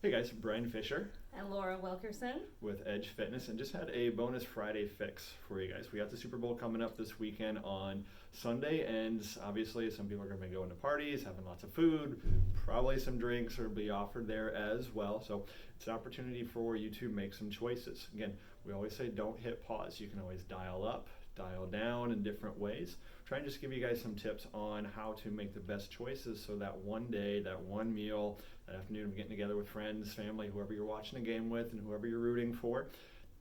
Hey guys, Brian Fisher And Laura Wilkerson. with Edge Fitness, and just had a bonus Friday fix for you guys. We got the Super Bowl coming up this weekend on Sunday, and obviously some people are going to be going to parties, having lots of food, probably some drinks will be offered there as well. So it's an opportunity for you to make some choices. Again, we always say don't hit pause. You can always dial up, dial down in different ways. Try and just give you guys some tips on how to make the best choices so that one day, that one meal, that afternoon of getting together with friends, family, whoever you're watching a game with and whoever you're rooting for,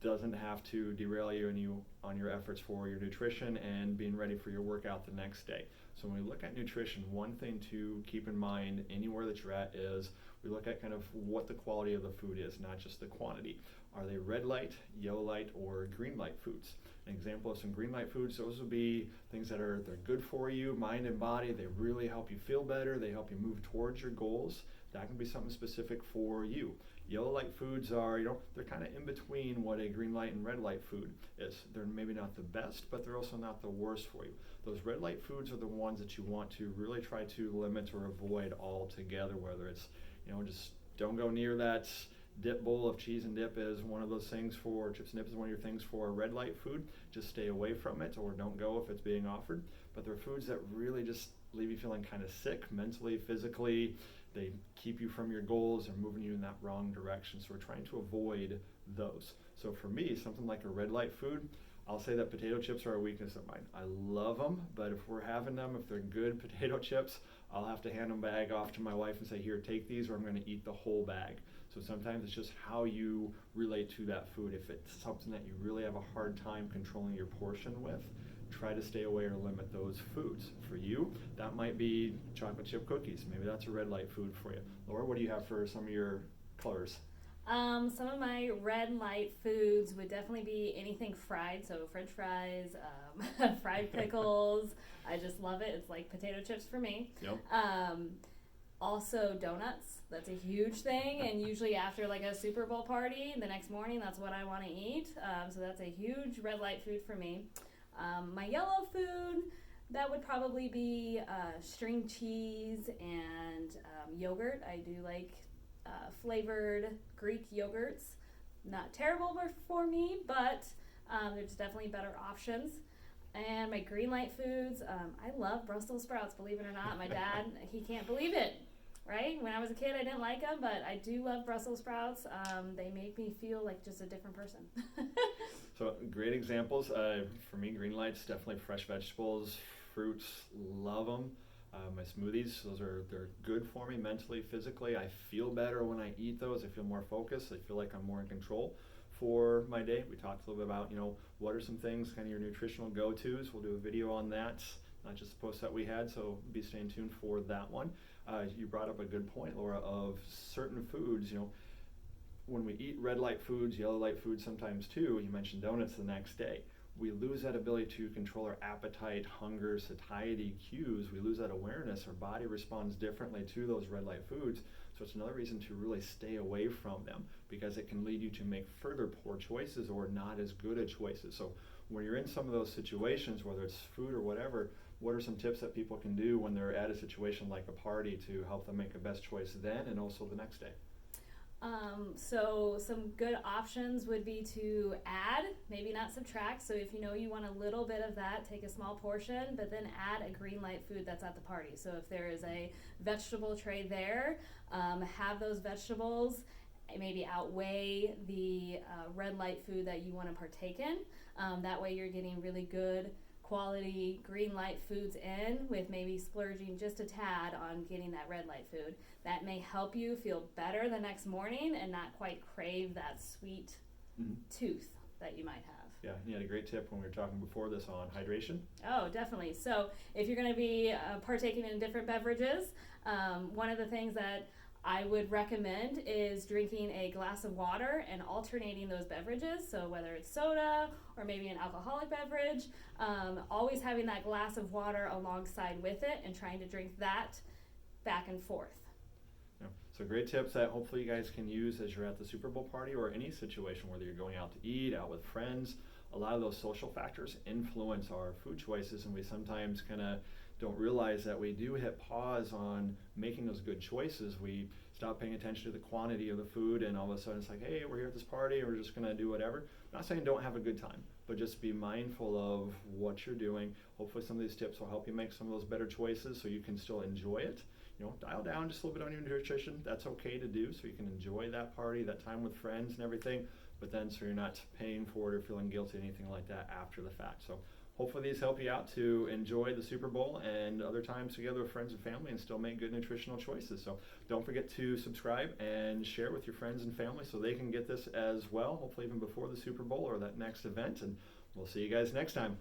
doesn't have to derail you on your efforts for your nutrition and being ready for your workout the next day. So when we look at nutrition, one thing to keep in mind anywhere that you're at is we look at kind of what the quality of the food is, not just the quantity. Are they red light, yellow light, or green light foods? An example of some green light foods, those would be things that they're good for you, mind and body. They really help you feel better. They help you move towards your goals. That can be something specific for you. Yellow light foods are, they're kind of in between what a green light and red light food is. They're maybe not the best, but they're also not the worst for you. Those red light foods are the ones that you want to really try to limit or avoid altogether, whether it's, just don't go near that dip bowl of cheese and dip is one of those things for, chips and dip is one of your things for red light food. Just stay away from it or don't go if it's being offered. But they're foods that really just leave you feeling kind of sick mentally, physically. They keep you from your goals and moving you in that wrong direction. So we're trying to avoid those. So for me, something like a red light food, I'll say that potato chips are a weakness of mine. I love them, but if we're having them, if they're good potato chips, I'll have to hand them bag off to my wife and say, here, take these, or I'm going to eat the whole bag. So sometimes it's just how you relate to that food. If it's something that you really have a hard time controlling your portion with, try to stay away or limit those foods. For you, that might be chocolate chip cookies. Maybe that's a red light food for you. Laura, what do you have for some of your colors? Some of my red light foods would definitely be anything fried, so French fries, fried pickles. I just love it. It's like potato chips for me. Yep. Also donuts. That's a huge thing, and usually after like a Super Bowl party, the next morning, that's what I want to eat. So that's a huge red light food for me. My yellow food, that would probably be string cheese and yogurt. I do like flavored Greek yogurts. Not terrible for me, but there's definitely better options. And my green light foods, I love Brussels sprouts, believe it or not. My dad, he can't believe it, right? When I was a kid, I didn't like them, but I do love Brussels sprouts. They make me feel like just a different person. So great examples. For me, green lights, definitely fresh vegetables, fruits, love them. My smoothies, they're good for me mentally, physically. I feel better when I eat those. I feel more focused. I feel like I'm more in control for my day. We talked a little bit about, what are some things, kind of your nutritional go-tos. We'll do a video on that, not just the post that we had, so be staying tuned for that one. You brought up a good point, Laura, of certain foods, when we eat red light foods, yellow light foods sometimes too, you mentioned donuts the next day, we lose that ability to control our appetite, hunger, satiety cues. We lose that awareness. Our body responds differently to those red light foods. So it's another reason to really stay away from them, because it can lead you to make further poor choices or not as good at choices. So when you're in some of those situations, whether it's food or whatever, what are some tips that people can do when they're at a situation like a party to help them make a best choice then and also the next day? So some good options would be to add, maybe not subtract. So if you know you want a little bit of that, take a small portion, but then add a green light food that's at the party. So if there is a vegetable tray there, have those vegetables maybe outweigh the red light food that you want to partake in. That way you're getting really good quality green light foods in with maybe splurging just a tad on getting that red light food. That may help you feel better the next morning and not quite crave that sweet tooth that you might have. Yeah, you had a great tip when we were talking before this on hydration. Oh, definitely. So if you're going to be partaking in different beverages, one of the things that I would recommend is drinking a glass of water and alternating those beverages. So whether it's soda or maybe an alcoholic beverage, always having that glass of water alongside with it and trying to drink that back and forth. Yeah. So great tips that hopefully you guys can use as you're at the Super Bowl party or any situation, whether you're going out to eat, out with friends. A lot of those social factors influence our food choices, and we sometimes kind of don't realize that we do hit pause on making those good choices. We stop paying attention to the quantity of the food, and all of a sudden it's like, hey, we're here at this party, we're just gonna do whatever. I'm not saying don't have a good time, but just be mindful of what you're doing. Hopefully some of these tips will help you make some of those better choices so you can still enjoy it. Dial down just a little bit on your nutrition. That's okay to do, so you can enjoy that party, that time with friends and everything, but then so you're not paying for it or feeling guilty, anything like that after the fact. So hopefully these help you out to enjoy the Super Bowl and other times together with friends and family and still make good nutritional choices. So don't forget to subscribe and share with your friends and family so they can get this as well, hopefully even before the Super Bowl or that next event. And we'll see you guys next time.